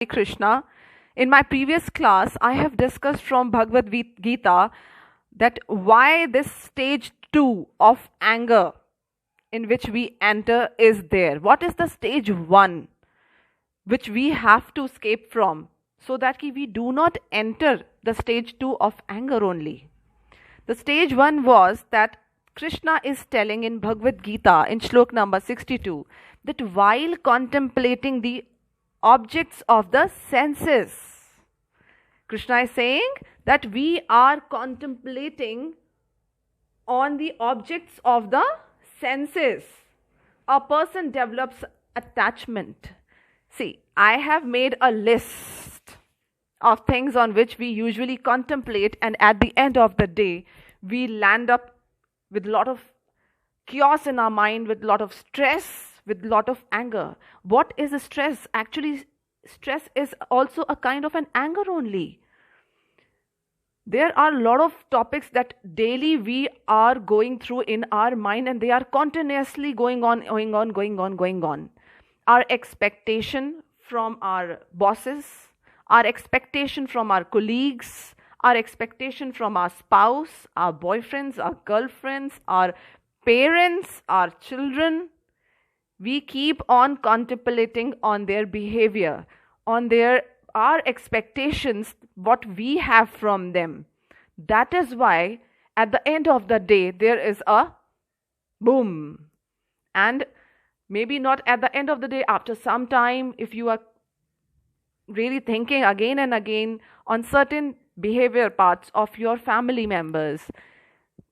Krishna. In my previous class, I have discussed from Bhagavad Gita that why this stage 2 of anger in which we enter is there. What is the stage 1 which we have to escape from so that we do not enter the stage 2 of anger only? The stage 1 was that Krishna is telling in Bhagavad Gita in shlok number 62 that while contemplating the objects of the senses, Krishna is saying that we are contemplating on the objects of the senses. A person develops attachment. See, I have made a list of things on which we usually contemplate, and at the end of the day, we land up with a lot of chaos in our mind, with a lot of stress, with a lot of anger. What is stress? Actually, stress is also a kind of an anger only. There are a lot of topics that daily we are going through in our mind, and they are continuously going on. Our expectation from our bosses, our expectation from our colleagues, our expectation from our spouse, our boyfriends, our girlfriends, our parents, our children. We keep on contemplating on their behavior, on our expectations, what we have from them. That is why at the end of the day there is a boom. And maybe not at the end of the day, after some time, if you are really thinking again and again on certain behavior parts of your family members,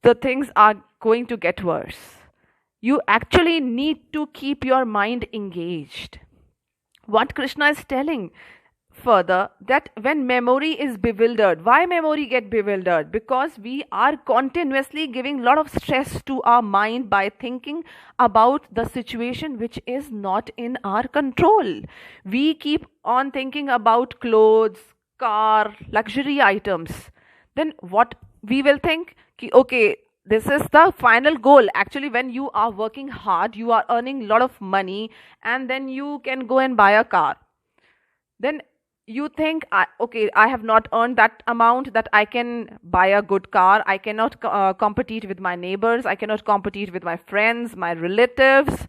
the things are going to get worse. You actually need to keep your mind engaged. What Krishna is telling further, that when memory is bewildered, why memory get bewildered? Because we are continuously giving a lot of stress to our mind by thinking about the situation which is not in our control. We keep on thinking about clothes, car, luxury items. Then what we will think, okay, this is the final goal. Actually, when you are working hard, you are earning a lot of money, and then you can go and buy a car. Then you think, okay, I have not earned that amount that I can buy a good car. I cannot compete with my neighbors. I cannot compete with my friends, my relatives.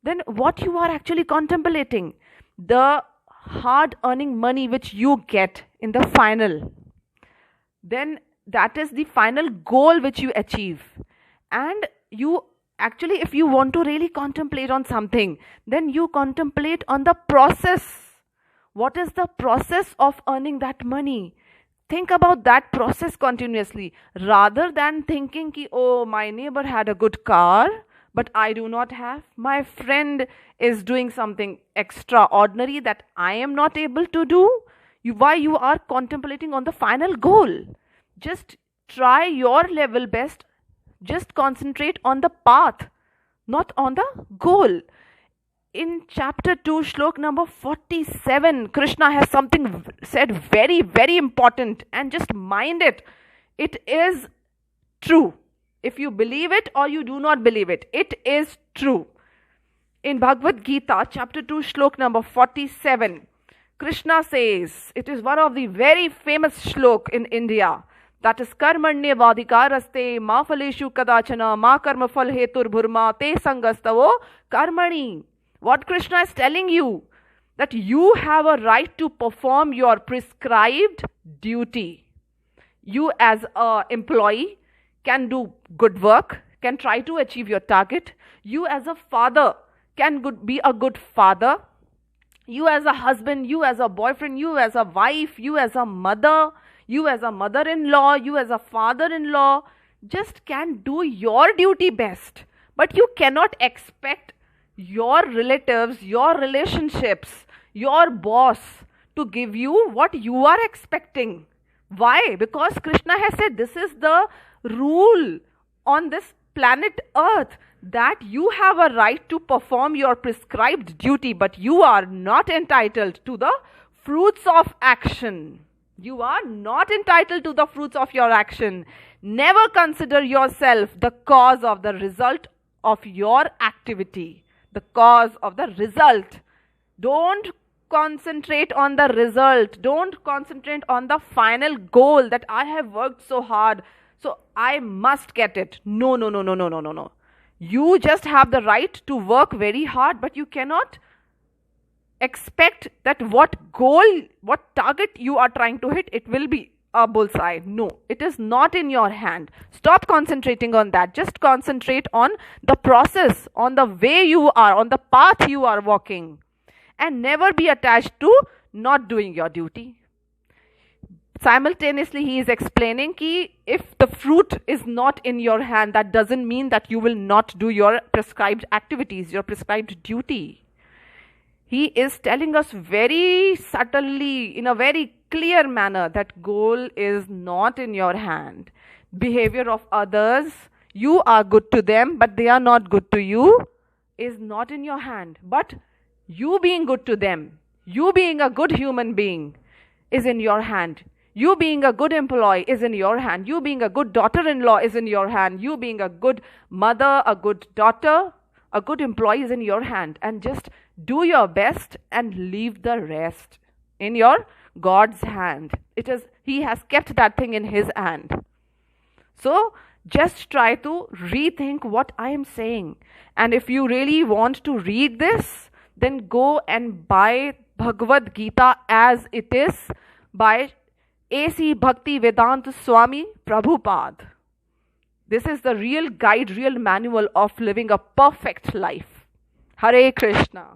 Then what you are actually contemplating? The hard earning money which you get in the final. Then that is the final goal which you achieve. And you actually, if you want to really contemplate on something, then you contemplate on the process. What is the process of earning that money? Think about that process continuously, rather than thinking ki, oh, my neighbor had a good car, but I do not have. My friend is doing something extraordinary that I am not able to do. Why you are contemplating on the final goal? Just try your level best. Just concentrate on the path, not on the goal. In chapter 2, shlok number 47, Krishna has something said very, very important, and just mind it. It is true. If you believe it or you do not believe it, it is true. In Bhagavad Gita, chapter 2, shlok number 47, Krishna says, it is one of the very famous shlok in India. That is karmanye vadikaraste ma phaleshu kadachana ma karma phal hetur bhurma te sangastavo karmani. What Krishna is telling you, that you have a right to perform your prescribed duty. You as an employee can do good work, can try to achieve your target. You as a father can be a good father. You as a husband, you as a boyfriend, you as a wife, you as a mother, you as a mother-in-law, you as a father-in-law, just can do your duty best. But you cannot expect your relatives, your relationships, your boss to give you what you are expecting. Why? Because Krishna has said this is the rule on this planet Earth, that you have a right to perform your prescribed duty, but you are not entitled to the fruits of action. You are not entitled to the fruits of your action. Never consider yourself the cause of the result of your activity. The cause of the result. Don't concentrate on the result. Don't concentrate on the final goal that I have worked so hard, so I must get it. No, no, no, no, no, no, no, no. You just have the right to work very hard, but you cannot expect that what goal, what target you are trying to hit, it will be a bullseye. No, it is not in your hand. Stop concentrating on that. Just concentrate on the process, on the way you are, on the path you are walking, and never be attached to not doing your duty. Simultaneously, he is explaining that if the fruit is not in your hand, that doesn't mean that you will not do your prescribed activities, your prescribed duty. He is telling us very subtly, in a very clear manner, that goal is not in your hand. Behavior of others, you are good to them, but they are not good to you, is not in your hand. But you being good to them, you being a good human being, is in your hand. You being a good employee is in your hand. You being a good daughter-in-law is in your hand. You being a good mother, a good daughter, a good employee is in your hand. And just do your best and leave the rest in your God's hand. He has kept that thing in his hand. So just try to rethink what I am saying. And if you really want to read this, then go and buy Bhagavad Gita as it is by A.C. Bhakti Vedanta Swami Prabhupada. This is the real guide, real manual of living a perfect life. Hare Krishna.